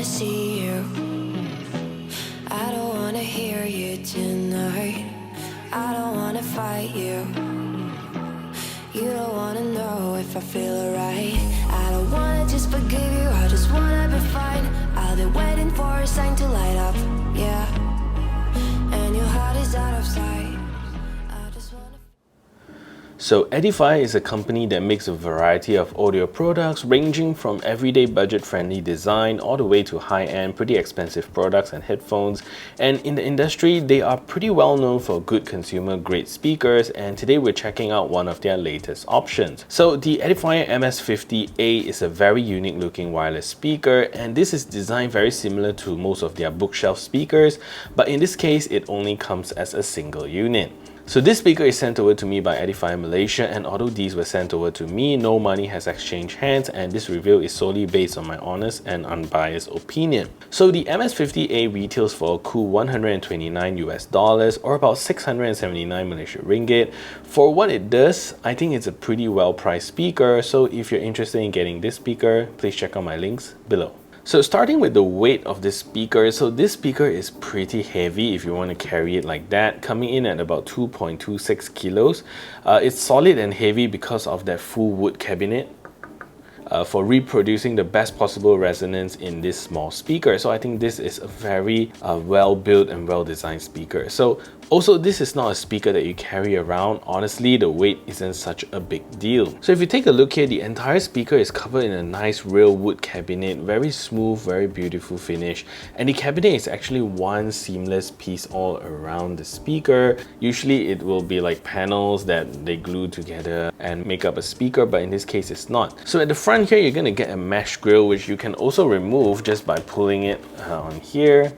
see you. I don't wanna hear you tonight. I don't wanna fight you. You don't wanna know if I feel alright. I don't wanna just forgive you, I just wanna be fine. I'll be waiting for a sign to light up, yeah. And your heart is out of sight. I just wanna... So Edifier is a company that makes a variety of audio products ranging from everyday budget-friendly design all the way to high-end, pretty expensive products and headphones. And in the industry, they are pretty well known for good consumer-grade speakers, and today we're checking out one of their latest options. So the Edifier MS50A is a very unique looking wireless speaker, and this is designed very similar to most of their bookshelf speakers, but in this case, it only comes as a single unit. So this speaker is sent over to me by Edifier Malaysia, and although these were sent over to me, no money has exchanged hands, and this review is solely based on my honest and unbiased opinion. So the MS50A retails for a cool $129 or about 679 Malaysian ringgit. For what it does, I think it's a pretty well priced speaker, so if you're interested in getting this speaker, please check out my links below. So starting with the weight of this speaker, so this speaker is pretty heavy if you want to carry it like that, coming in at about 2.26 kilos. It's solid and heavy because of that full wood cabinet for reproducing the best possible resonance in this small speaker. So I think this is a very well built and well designed speaker. So also, this is not a speaker that you carry around. Honestly, the weight isn't such a big deal. So if you take a look here, the entire speaker is covered in a nice real wood cabinet, very smooth, very beautiful finish. And the cabinet is actually one seamless piece all around the speaker. Usually it will be like panels that they glue together and make up a speaker, but in this case it's not. So at the front here, you're going to get a mesh grille, which you can also remove just by pulling it on here.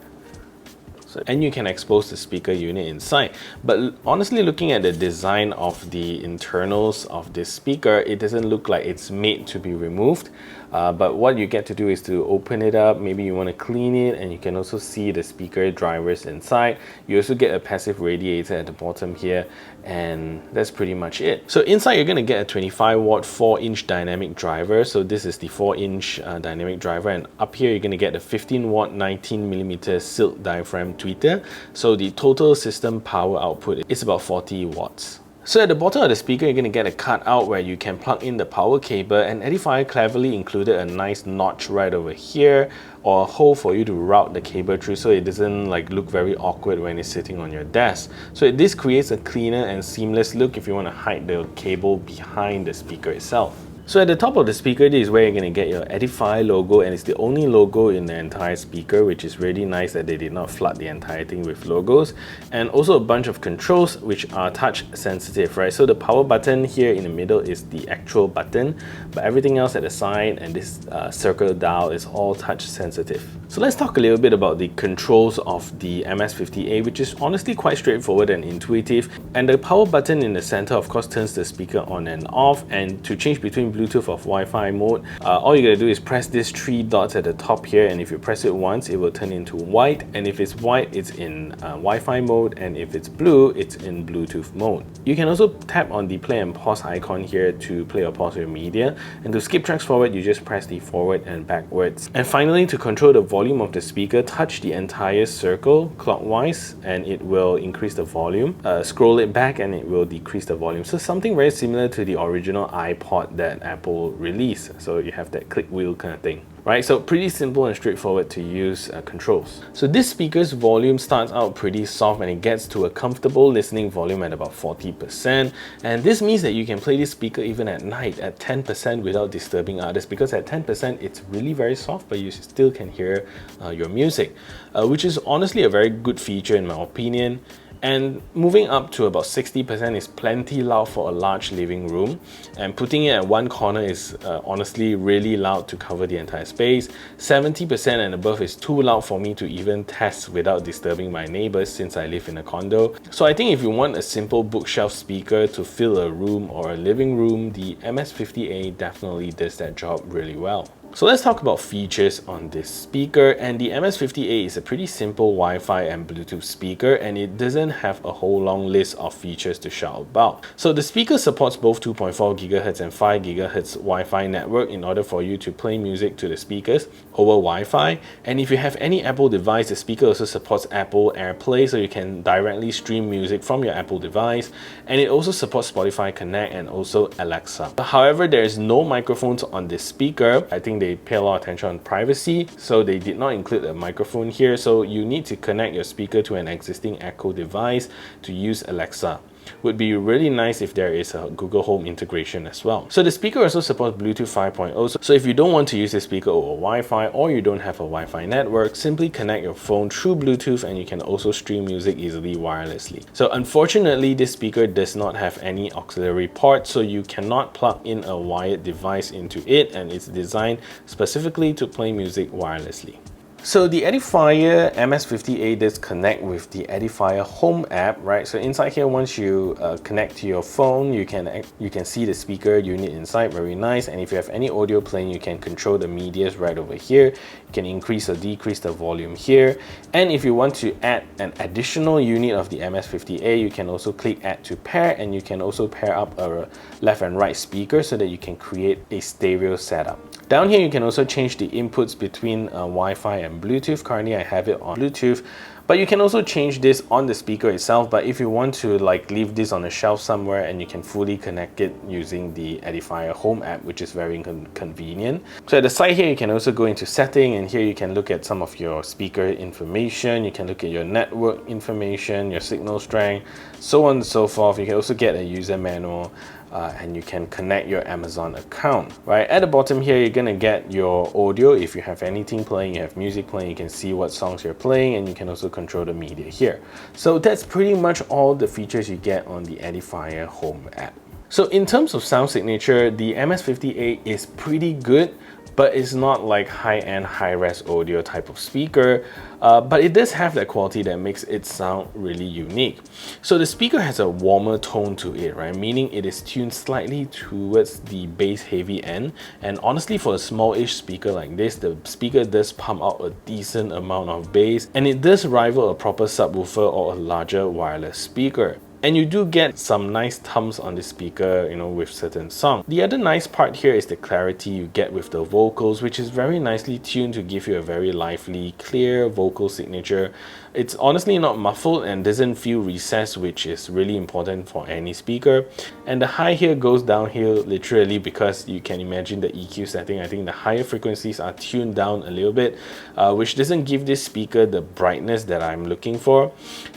And you can expose the speaker unit inside. But honestly, looking at the design of the internals of this speaker, it doesn't look like it's made to be removed. But what you get to do is to open it up. Maybe you want to clean it, and you can also see the speaker drivers inside. You also get a passive radiator at the bottom here, and that's pretty much it. So inside, you're going to get a 25 watt 4-inch dynamic driver. So this is the 4-inch dynamic driver, and up here you're going to get a 15 watt 19 millimeter silk diaphragm tweeter. So the total system power output is about 40 watts. So at the bottom of the speaker, you're going to get a cutout where you can plug in the power cable, and Edifier cleverly included a nice notch right over here, or a hole for you to route the cable through so it doesn't like look very awkward when it's sitting on your desk. So this creates a cleaner and seamless look if you want to hide the cable behind the speaker itself. So at the top of the speaker, this is where you're going to get your Edifier logo, and it's the only logo in the entire speaker, which is really nice that they did not flood the entire thing with logos. And also a bunch of controls which are touch sensitive, right? So the power button here in the middle is the actual button, but everything else at the side and this circle dial is all touch sensitive. So let's talk a little bit about the controls of the MS50A, which is honestly quite straightforward and intuitive. And the power button in the center, of course, turns the speaker on and off, and to change between Bluetooth or Wi-Fi mode, all you gotta do is press these 3 dots at the top here, and if you press it once, it will turn into white, and if it's white, it's in Wi-Fi mode, and if it's blue, it's in Bluetooth mode. You can also tap on the play and pause icon here to play or pause your media, and to skip tracks forward, you just press the forward and backwards. And finally, to control the volume of the speaker, touch the entire circle clockwise and it will increase the volume. Scroll it back and it will decrease the volume. So something very similar to the original iPod that Apple released. So you have that click wheel kind of thing. Right, so pretty simple and straightforward to use controls. So this speaker's volume starts out pretty soft and it gets to a comfortable listening volume at about 40%. And this means that you can play this speaker even at night at 10% without disturbing others, because at 10% it's really very soft, but you still can hear your music, which is honestly a very good feature in my opinion. And moving up to about 60% is plenty loud for a large living room, and putting it at one corner is honestly really loud to cover the entire space. 70% and above is too loud for me to even test without disturbing my neighbors, since I live in a condo. So I think if you want a simple bookshelf speaker to fill a room or a living room, the MS50A definitely does that job really well. So let's talk about features on this speaker, and the MS50A is a pretty simple Wi-Fi and Bluetooth speaker, and it doesn't have a whole long list of features to shout about. So the speaker supports both 2.4 GHz and 5 GHz Wi-Fi network in order for you to play music to the speakers over Wi-Fi. And if you have any Apple device, the speaker also supports Apple AirPlay, so you can directly stream music from your Apple device, and it also supports Spotify Connect and also Alexa. However, there is no microphones on this speaker. I think they pay a lot of attention on privacy, so they did not include a microphone here, so you need to connect your speaker to an existing Echo device to use Alexa. Would be really nice if there is a Google Home integration as well. So the speaker also supports Bluetooth 5.0. So if you don't want to use the speaker over Wi-Fi, or you don't have a Wi-Fi network, simply connect your phone through Bluetooth and you can also stream music easily wirelessly. So unfortunately, this speaker does not have any auxiliary port, so you cannot plug in a wired device into it, and it's designed specifically to play music wirelessly. So the Edifier MS50A does connect with the Edifier Home app, right? So inside here, once you connect to your phone, you can see the speaker unit inside, very nice. And if you have any audio playing, you can control the medias right over here. You can increase or decrease the volume here. And if you want to add an additional unit of the MS50A, you can also click Add to Pair, and you can also pair up a left and right speaker so that you can create a stereo setup. Down here, you can also change the inputs between Wi-Fi and Bluetooth. Currently, I have it on Bluetooth, but you can also change this on the speaker itself. But if you want to leave this on a shelf somewhere, and you can fully connect it using the Edifier Home app, which is very convenient. So at the side here, you can also go into setting, and here you can look at some of your speaker information. You can look at your network information, your signal strength, so on and so forth. You can also get a user manual. And you can connect your Amazon account. Right at the bottom here, you're gonna get your audio. If you have anything playing, you have music playing, you can see what songs you're playing, and you can also control the media here. So that's pretty much all the features you get on the Edifier Home app. So in terms of sound signature, the MS50A is pretty good, but it's not like high-end, high-res audio type of speaker, but it does have that quality that makes it sound really unique. So the speaker has a warmer tone to it, right? Meaning it is tuned slightly towards the bass heavy end. And honestly, for a small-ish speaker like this, the speaker does pump out a decent amount of bass, and it does rival a proper subwoofer or a larger wireless speaker. And you do get some nice thumbs on the speaker, with certain songs. The other nice part here is the clarity you get with the vocals, which is very nicely tuned to give you a very lively, clear vocal signature. It's honestly not muffled and doesn't feel recessed, which is really important for any speaker. And the high here goes downhill literally because you can imagine the EQ setting. I think the higher frequencies are tuned down a little bit, which doesn't give this speaker the brightness that I'm looking for.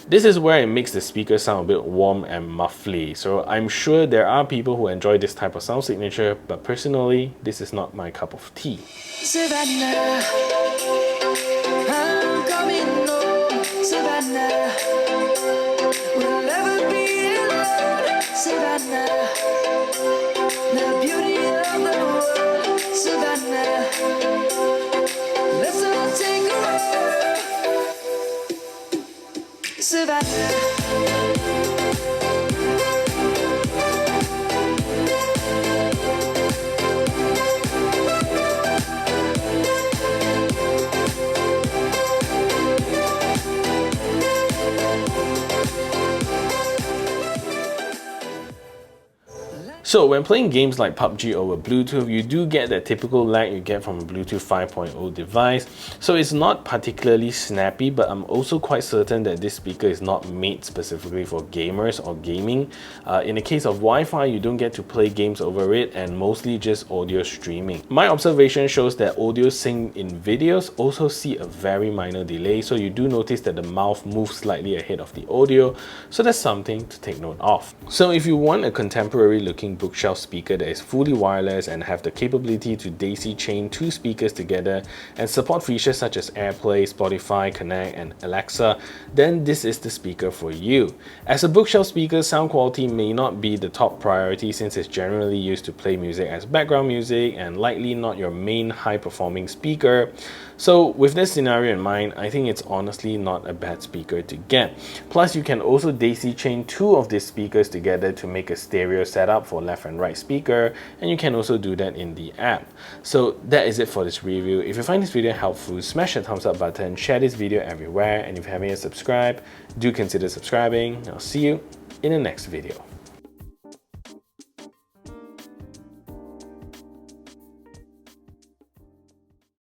This is where it makes the speaker sound a bit warm and muffly. So I'm sure there are people who enjoy this type of sound signature, but personally, this is not my cup of tea. Savannah, I'm coming home. Savannah, we'll never be alone. Savannah, the beauty of the world. Savannah, let's all take a ride. Savannah. So when playing games like PUBG over Bluetooth, you do get that typical lag you get from a Bluetooth 5.0 device. So it's not particularly snappy, but I'm also quite certain that this speaker is not made specifically for gamers or gaming. In the case of Wi-Fi, you don't get to play games over it, and mostly just audio streaming. My observation shows that audio sync in videos also see a very minor delay, so you do notice that the mouth moves slightly ahead of the audio, so that's something to take note of. So if you want a contemporary looking bookshelf speaker that is fully wireless and have the capability to daisy chain two speakers together and support features such as AirPlay, Spotify, Connect, and Alexa, then this is the speaker for you. As a bookshelf speaker, sound quality may not be the top priority since it's generally used to play music as background music and likely not your main high-performing speaker. So with this scenario in mind, I think it's honestly not a bad speaker to get. Plus, you can also daisy chain two of these speakers together to make a stereo setup for left and right speaker, and you can also do that in the app. So that is it for this review. If you find this video helpful, smash the thumbs up button, share this video everywhere, and if you haven't yet subscribed, do consider subscribing. I'll see you in the next video.